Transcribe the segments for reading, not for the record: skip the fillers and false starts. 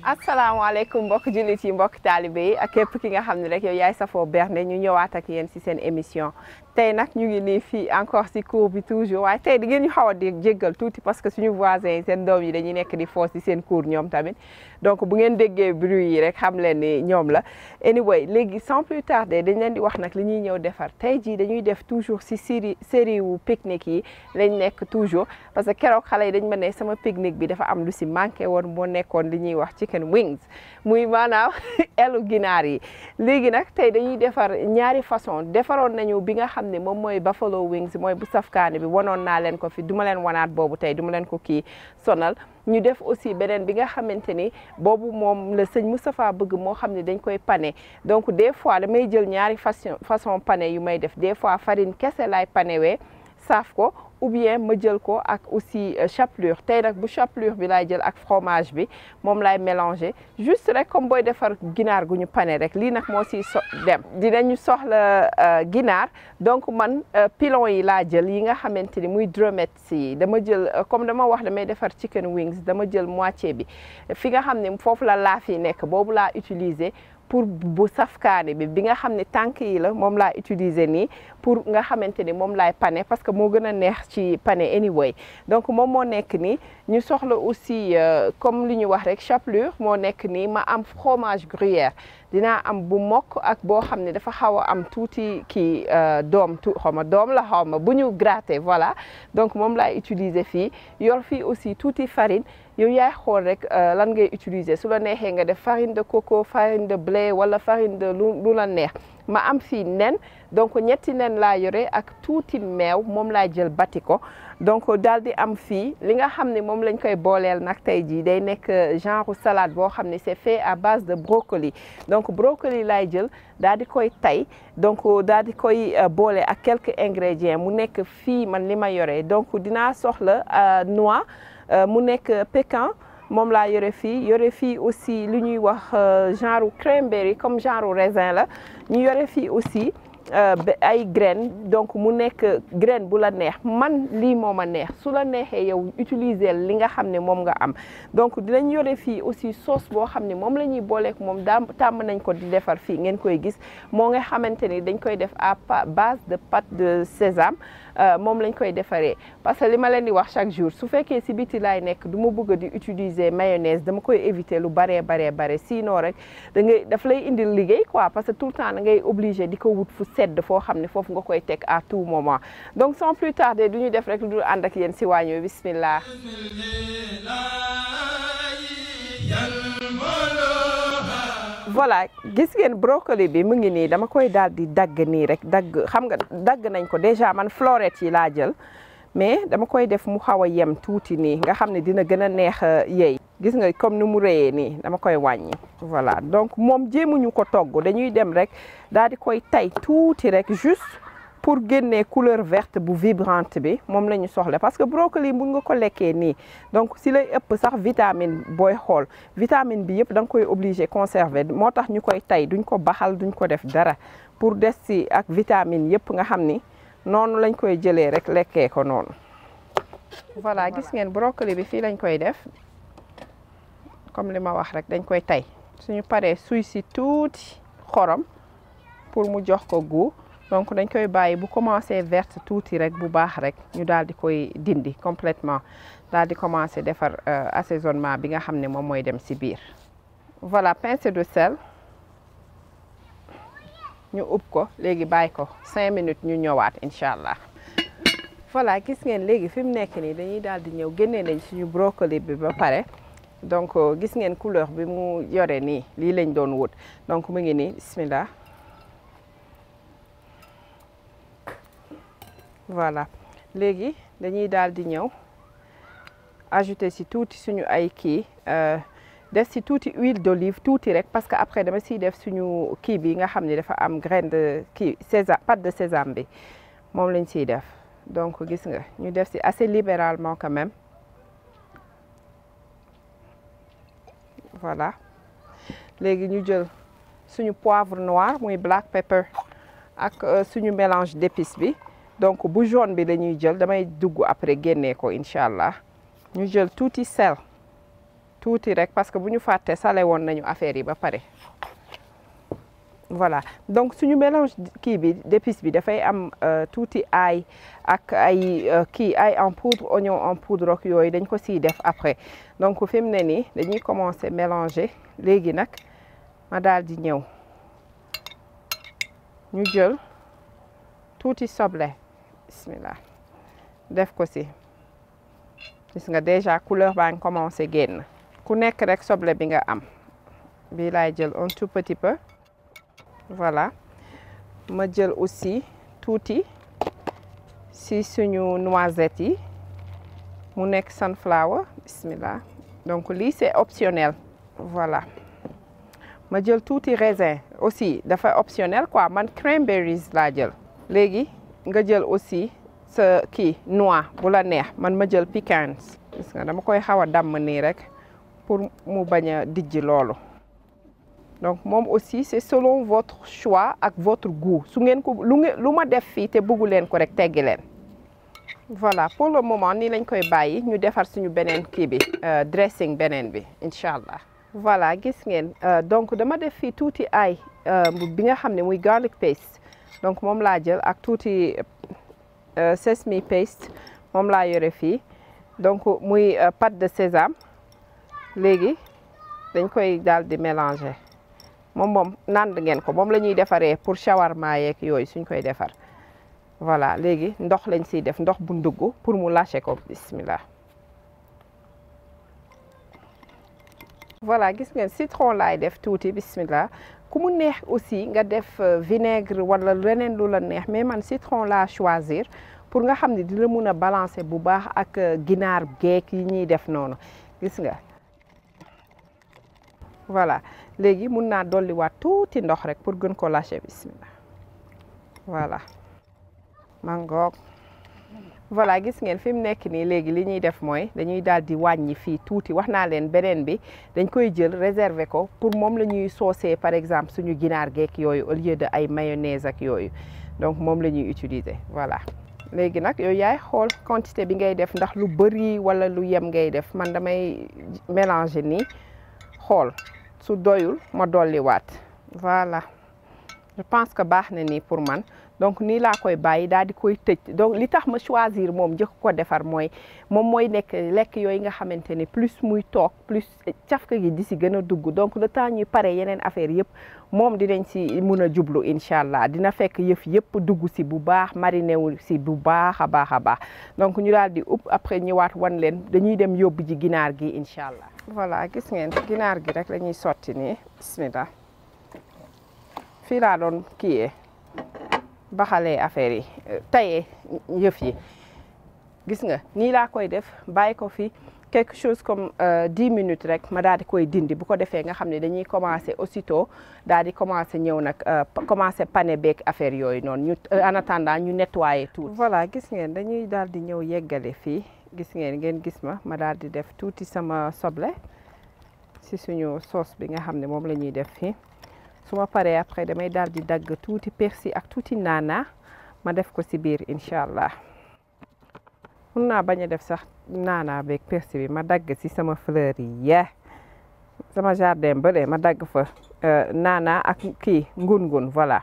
asalaamaaleykum mbokk jullit yi mbokk taalibe yi ak képp ki nga xam ne rek yow yaay safoo berne ñu ñëwaat ak yéen ci seen émission tey nag ñu ngi nii fii encore ci cours bi toujours waaye tey di ngeen ñu xaw a di jéggal tuuti parce que suñu voisins yi seen doom yi dañuy nekk di foos ci seen cours ñoom tamit donc bu ngeen déggee bruit yi rek xam leen ni ñoom la anyway léegi sans plus tarder dañ leen di wax nag li ñuy ñëw defar tey jii dañuy def toujours ci série wu pique-nique yi lañ nekk toujours parce que keroog xale yi dañ ma ne sama pique-nique bi dafa am lu ci manqué woon moo nekkoon li ñuy wax chicken wings muy maanaam elu ginaar yi léegi nag tey dañuy defar ñaari façon defaroon nañu bi nga xam ne moom mooy buffalo wings mooy bu safkaane bi wanoon naa leen ko fi duma leen wanaat boobu tey duma leen ko kii sonal ñu def aussi beneen bi nga xamante ni boobu moom la sëñ Moustapha bëgg moo xam ne dañ koy pané donc des fois damay jël ñaari façon pané yu may def des fois farine kese laay panéwee saaf ko ou bien ma jël ko ak aussi chapelure tey nag bu chapelure bi laay jël ak fromage bi moom laay mélanger juste rek comme booy defar ginaar gu ñu pané rek lii nag moo si dem dinañu soxla ginaar donc man pilon yi laa jël yi nga xamante ni muy drumettes yi dama jël comme dama wax damay defar chicken wings dama jël moitié bi fi nga xam ne foofu la laaf yi nekk boobu laa utiliser pour bu safkaane bi nga xam ne tànk yi la moom laa utiliser nii pour nga xamante ni moom laay pané parce que moo gën a neex ci pané anyway donc moom moo nekk nii ñu soxla aussi comme li ñu wax rek chapelure moo nekk nii ma am fromage gruyère dinaa am bu mokk ak boo xam ne dafa xaw a am tuuti kii doom xaw ma doom la xaw ma bu ñu gratter voilà donc moom laay utiliser fii yor fii aussi tuuti farine yow yaay xool rek lan ngay utiliser su la neexee nga def farine de coco farine de blé wala farine de lu la neex ma am fii nen donc ñetti nen laa yore ak tuuti meew moom laa jël bati ko donc daal di am fii li nga xam ne moom lañ koy booleel nag tey jii day nekk genre salade boo xam ne c'est fait à base de brocoli donc brocoli laay jël daal di koy tay donc daal di koy boole ak quelques ingrédients mu nekk fii man li ma yore donc dinaa soxla noix mu nekk pécan moom laa yore fii aussi lu ñuy wax genre cranberry comme genre raisin la ñu yore fii aussi ay graines donc mu nekk graine bu la neex man lii moo ma neex su la neexee yow utiliser li nga xam ne moom nga am donc dinañ yore fii aussi sauce boo xam ne moom la ñuy booleek moom tàmm nañ ko di defar fii ngeen koy gis moo nga xamante ni dañ koy def à base de pâte de sésame moom lañ koy defaree parce que li ma leen di wax chaque jour su fekkee si biti laay nekk du ma bëgg di utiliser mayonnaise dama koy éviter lu bare sinon rek daf lay indil liggéey quoi parce que tout le temps da ngay obligé di ko wut fu sedd foo xam ne foofu nga koy teg à tout moment donc sans plus tarder du ñu def rek lu dul ànd ak yéen si waañoo bismillah voilà gis ngeen brocoli bi mu ngi nii dama koy daal di dagg nii rek xam nga dagg nañ ko déjà man florette yi laa jël mais dama koy def mu xaw a yem tuuti nii nga xam ne dina gën a neex yey gis nga comme ni mu rëyee nii dama koy wàññi voilà donc moom jéemuñu ko togg dañuy dem rek daal di koy tay tuuti rek juste pour génne couleur verte bu vibrante bi moom la ñu soxla parce que brocoli mun nga ko lekkee nii donc si lay ëpp sax vitamine booy xool vitamine bi yëpp da nga koy obligé conserver moo tax ñu koy tay duñ ko baxal duñ ko def dara pour des si ak vitamine yëpp nga xam ni noonu lañ koy jëlee rek lekkee ko noonu voilà gis ngeen brocoli bi fii lañ koy def comme li ma wax rek dañ koy tay suñu paree suy si tuuti xorom pour mu jox ko goût donc dañ koy bàyyi bu commencé verte tuuti rek bu baax rek ñu daal di koy dindi complètement daal di commencé defar assaisonnement bi nga xam ne moom mooy dem si biir voilà pincée de sel ñu ub ko léegi bàyyi ko 5 minutes ñu ñëwaat incha allah voilà gis ngeen léegi fi mu nekk nii dañuy daal di ñëw génnee nañ suñu brocoli bi ba pare donc gis ngeen couleur bi mu yore nii lii lañ doon wut donc mu ngi nii bismillah voilà léegi dañuy daal di ñëw ajouter si tuuti suñu ay kii def si tuuti huile d'olive tuuti rek parce que après dama siy def suñu kii bi nga xam ne dafa am graine de kii sésame pâte de sésame bi moom lañ siy def donc gis nga ñu def si assez libéralement quand même voilà léegi ñu jël suñu poivre noir muy black pepper ak suñu mélange d'épices bi donc bu jaune bi dañuy jël damay dugg après génnee ko incha allah ñu jël tuuti sel tuuti rek parce que bu ñu fàtte salé woon nañu affaire yi ba pare voilà donc suñu mélange kii bi d'épices bi dafay am tuuti ail ak ay kii ail en poudre oignon en poudre ak yooyu dañ ko siy def après donc fi mu ne nii dañuy commencer mélanger léegi nag ma daal di ñëw ñu jël tuuti soble bismillah def ko si gis nga déjà couleur baa ngi commencé génn ku nekk rek soble bi nga am bii laay jël un tout petit peu voilà ma jël aussi tuuti si suñu noisettes yi mu nekk sunflower bismillah donc lii c'est optionnel voilà ma jël tuuti raisin aussi dafa optionnel quoi man cranberries laa jël léegi nga jël aussi sa kii noix bu la neex man ma jël pecans gis nga dama koy xaw a damm nii rek pour mu bañ a dijji loolu donc moom aussi c'est selon votre choix ak votre goût su ngeen ko lu ma def fii te bëggu leen ko rek teggi leen voilà pour le moment nii lañ koy bàyyi ñu defar suñu beneen kii bi dressing beneen bi incha allah voilà gis ngeen donc dama def fii tuuti ay bi nga xam ne muy garlic paste donc moom laa jël ak tuuti sesame paste moom laa yore fii donc muy pâte de sésame léegi dañ koy daal di mélanger moom nand ngeen ko moom la ñuy defaree pour shawarma yeeg yooyu suñ koy defar voilà léegi ndox lañ siy def ndox bu ndugg pour mu lâcher ko bismillah voilà gis ngeen citron laay def tuuti bismillah ku mu neex aussi nga def vinaigre wala leneen lu la neex mais man citron laa choisir pour nga xam ne dina mun a balancer bu baax ak ginaar geek yi ñuy def noonu gis nga voilà léegi mun naa dolliwaat tuuti ndox rek pour gën ko lâcher bismillah voilà mangoog voilà gis ngeen fi mu nekk nii léegi li ñuy def mooy dañuy daal di wàññi fii tuuti wax naa leen beneen bi dañ koy jël réserver ko pour moom la ñuy saucer par exemple suñu ginaar geek yooyu au lieu de ay mayonnaise ak yooyu donc moom la ñuy utiliser voilà léegi nag yooyu yaay xool quantité bi ngay def ndax lu bëri wala lu yem ngay def man damay mélanger nii xool su doyul ma dolliwaat voilà je pense que baax na nii pour man donc nii laa koy bàyyi daal di koy tëj donc li tax ma choisir moom njëkk ko defar mooy moom mooy nekk lekk yooyu nga xamante ne plus muy toog plus cafka gi di si gën a dugg donc le temps ñuy pare yeneen affaire yëpp moom dinañ si mun a jublu incha allah dina fekk yëf yëpp dugg si bu baax mariné wu si bu baax a baax a baax donc ñu daal di upp après ñëwaat wan leen dañuy dem yóbbu ji ginaar gi incha allah. voilà gis ngeen ginaar gi rek la ñuy sotti nii bismillah fii laa doon kiiyee baxalee affaire yi tayee yëf yi gis nga nii laa koy def bàyyi ko fi quelque chose comme 10 minutes rek ma daal di koy dindi bu ko defee nga xam ne dañuy commencer aussitôt daal di commencer ñëw nag commencer pané beeg affaire yooyu noonu ñu en attendant ñu nettoyer tout. voilà gis ngeen dañuy daal di ñëw yeggale fii gis ngeen gis ma daal di def tuuti sama soble si suñu sauce bi nga xam ne moom la ñuy def fii. su ma paree après damay daal di dagg tuuti persil ak tuuti naana ma def ko si biir incha allah mun naa bañ a def sax naana beeg persil bi ma dagg si sama fleur yi sama jardin bële ma dagg fa naana ak kii ngun-ngun voilà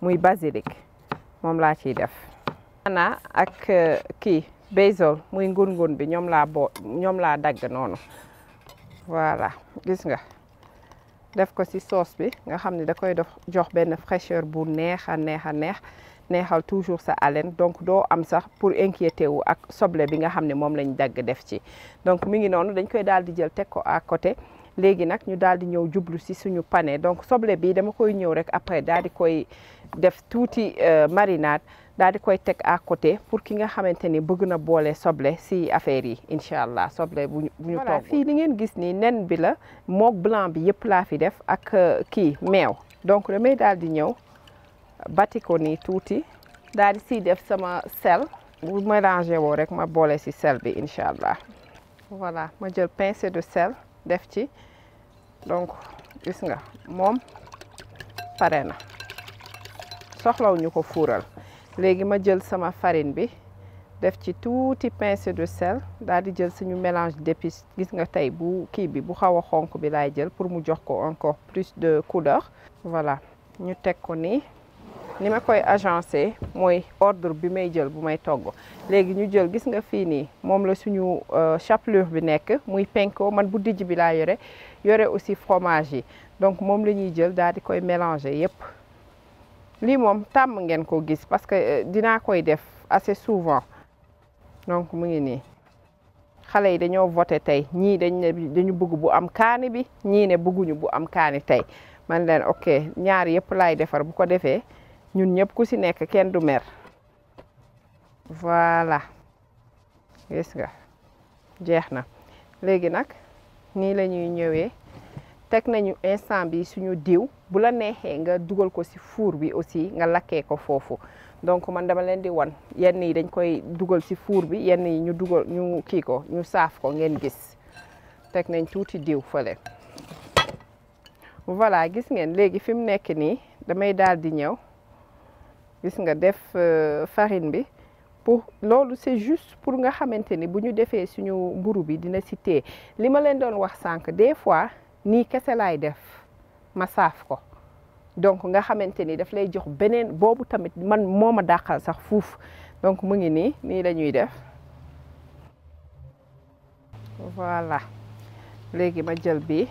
muy basilic moom laa ciy def. naana ak kii basil muy ngun-ngun bi ñoom laa dagg noonu voilà gis nga. def ko ci sauce bi nga xam ne da koy def jox benn fraîcheur bu neex a neexal toujours sa haleine donc doo am sax pour inquiéter wu ak soble bi nga xam ne moom lañ dagg def ci donc mi ngi noonu dañ koy daal di jël teg ko à côté léegi nag ñu daal di ñëw jublu ci suñu pané donc soble bi dama koy ñëw rek après daal di koy def tuuti marinade daal di koy teg à côté pour ki nga xamante ni bëgg na boole soble ci affaire yi incha allah soble bu ñu toog fii li ngeen gis ni nen bi la moog blanc bi yëpp laa fi def ak kii meew donc damay daal di ñëw bati ko nii tuuti daal di ciy def sama sel bu mélangé woo rek ma boole ci sel bi incha allah voilà ma jël pincée de sel def ci donc gis nga moom pare na soxlawuñu ko fuural léegi ma jël sama farine bi def ci tuuti pincée de sel daal di jël suñu mélange d'épices gis nga tey bu kii bi bu xaw a xonk bi laay jël pour mu jox ko encore plus de couleur. Voilà ñu teg ko nii ni ma koy agencé mooy ordre bi may jël bu may togg léegi ñu jël gis nga fii nii moom la suñu chapelure bi nekk muy panko man bu dijj bi laa yore aussi fromage yi donc moom la ñuy jël daal di koy mélanger yépp lii moom tàmm ngeen ko gis parce que dinaa koy def assez souvent. Donc mu ngi nii xale yi dañoo voté tey ñii dañu bëgg bu am kaani bi ñii ne bëgguñu bu am kaani tey man leen ok ñaar yëpp laay defar bu ko defee ñun ñëpp ku ci nekk kenn du mer. Voilà gis nga jeex na léegi nag nii la ñuy ñëwee teg nañu instant bi suñu diw bu la neexee nga dugal ko ci four bi aussi nga lakkee ko foofu. Donc man dama leen di wan yenn yi dañ koy dugal ci four bi yenn yi ñu dugal ñu kii ko ñu saaf ko ngeen gis teg nañ tuuti diw fële. Voilà gis ngeen léegi fi mu nekk nii damay daal di ñëw gis nga def farine bi pour loolu c'est juste pour nga xamante ni bu ñu defee suñu mburu bi dina ci téye li ma leen doon wax sànq des fois nii kese laay def ma saaf ko. Donc nga xamante ni daf lay jox beneen boobu tamit man moo ma dàqal sax fuuf donc mu ngi nii la ñuy def. Voilà léegi ma jël bi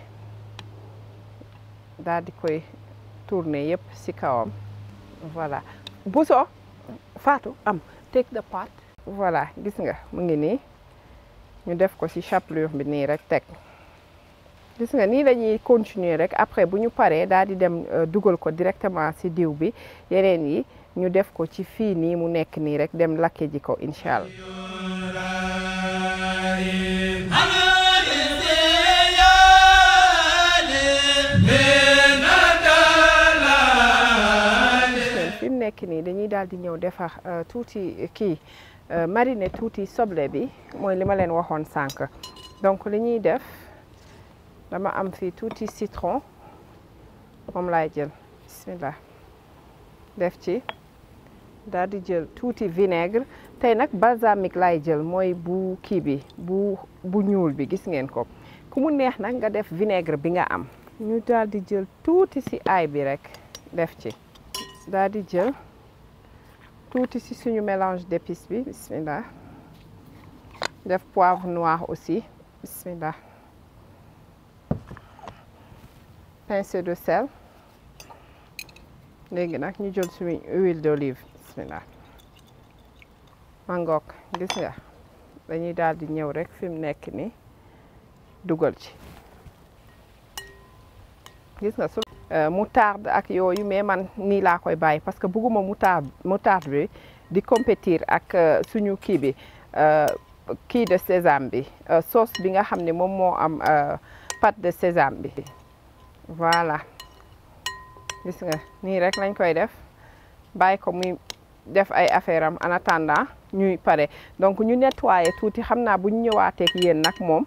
daal di koy tourner yépp ci kawam. Voilà Bousso Fatou am take the pot. Voilà gis nga mu ngi nii ñu def ko ci chapelure bi nii rek teg. Gis nga nii la ñuy continuer rek après bu ñu paree daal di dem dugal ko directement ci diw bi yeneen yi ñu def ko ci fii nii mu nekk nii rek dem lakke ji ko incha allah. fi mu nekk nii dañuy daal di ñëw defar tuuti kii mariner tuuti soble bi mooy li ma leen waxoon sànq donc li ñuy def. Dama am fii tuuti citron moom laay jël bismillah def ci daal di jël tuuti vinaigre tey nag balsamique laay jël mooy bu kii bi bu ñuul bi gis ngeen ko ku mu neex nag nga def vinaigre bi nga am. ñu daal di jël tuuti ci ail bi rek def ci daal di jël tuuti ci suñu mélange d'épices bi bismillah def poivre noir aussi bismillah. Pincée de sel léegi nag ñu jël suñu huile d'olive bismillah mangook gis nga dañuy daal di ñëw rek fi mu nekk ni dugal ci gis nga su moutarde ak yooyu mais man nii laa koy bàyyi parce que bëgguma moutarde bi di compétir ak suñu kii bi kii de sésame bi sauce bi nga xam ne moom moo am pâte de sésame bi. Voilà gis nga nii rek lañ koy def bàyyi ko muy def ay affaire am en attendant ñuy pare donc ñu nettoyer tuuti xam naa bu ñu ñëwaatee ak yéen nag moom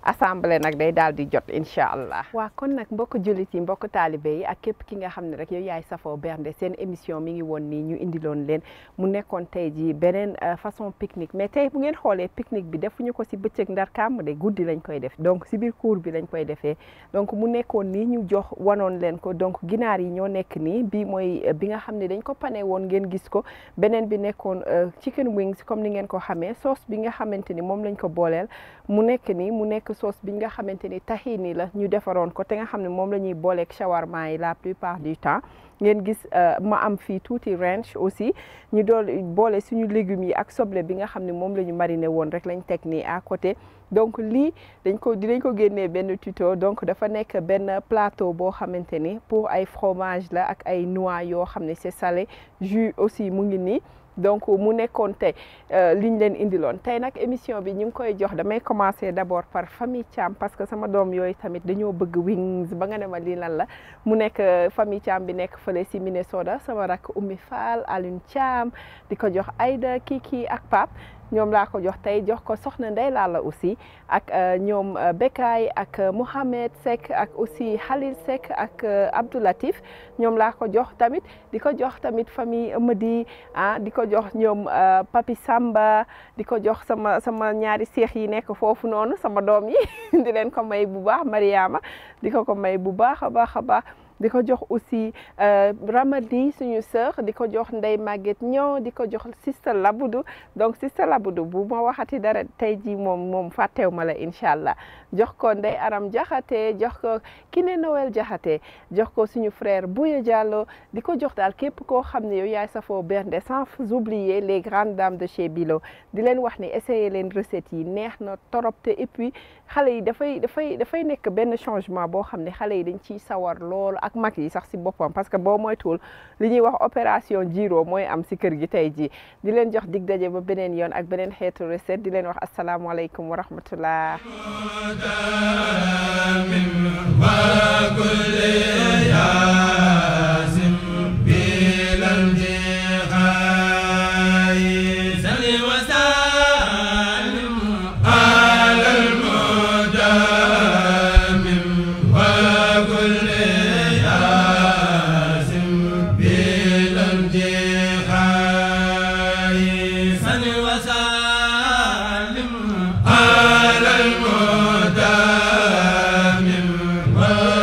assemblée nag day daal di jot incha allah. waa kon nag mbokk jullit yi mbokk taalibe yi ak képp ki nga xam ne rek yow yaay safoo bernde seen émission mi ngi woon nii ñu indiloon leen mu nekkoon tey jii beneen façon pique-nique mais tey bu ngeen xoolee pique-nique bi defuñu ko si bëccëg ndar kàmm de guddi lañ koy def donc si biir cour bi lañ koy defee donc mu nekkoon nii ñu jox wanoon leen ko donc ginaar yi ñoo nekk nii bii mooy bi nga xam ne dañ ko pane woon ngeen gis ko beneen bi nekkoon chicken wings comme ni ngeen ko xamee sauce bi nga xamante ni moom lañ ko booleel mu nekk nii mu nekk sauce bi nga xamante ni tahini la ñu defaroon ko te nga xam ne moom la ñuy booleeg shawarma yi la plupart du temps ngeen gis ma am fii tuuti ranch aussi ñu dool boole suñu légumes yi ak soble bi nga xam ne moom la ñu mariné woon rek lañ teg nii à côté donc lii dinañ ko génnee benn tuto donc dafa nekk benn plateau boo xamante ni pour ay fromage la ak ay noix yoo xam ne c'est salé jus aussi mu ngi nii donc mu nekkoon tey liñ leen indiloon tey nag émission bi ñu ngi koy jox damay commencer d'abord par famille Thiam parce que sama doom yooyu tamit dañoo bëgg wings ba nga ne ma lii lan la mu nekk famille Thiam bi nekk fële si Minnesota sama rakk Oumy Fall Alioune Thiam di ko jox Aïda Kiki ak Pape ñoom laa ko jox tey jox ko soxna Ndey Lalla aussi ak ñoom Bekay ak Mohamed Seck ak aussi Khalil Seck ak Abdou Latif ñoom laa ko jox tamit di ko jox tamit famille Amady di ko jox ñoom Papi Samba di ko jox sama ñaari seex yi nekk foofu noonu sama doom yi di leen ko may bu baax Mariama di ko may bu baax a baax a baax di ko jox aussi Ramadi suñu sœur di ko jox Ndey Maguette ñoo di ko jox Sister Laboudou donc Sister Laboudou bu ma waxati dara tey jii moom fàttew ma la incha allah jox ko Ndey Aram Jaxate jox ko Kiné Noël Jaxate jox ko suñu frère Bouya Diallo di ko jox daal képp koo xam ne yow yaay safoo bernde sans oublier les grandes dames de chez Bilo di leen wax ni essayer leen recettes yi neex na torop te et puis xale yi dafay nekk benn changement boo xam ne xale yi dañ ciy sawar lool ak mag yi sax si boppam parce que boo moytuwul li ñuy wax opération Jiro mooy am si kër gi tey jii di leen jox dig daje ba beneen yoon ak beneen xeetu recette di leen wax asalaamaaleykum wa rahmatullah على المدى من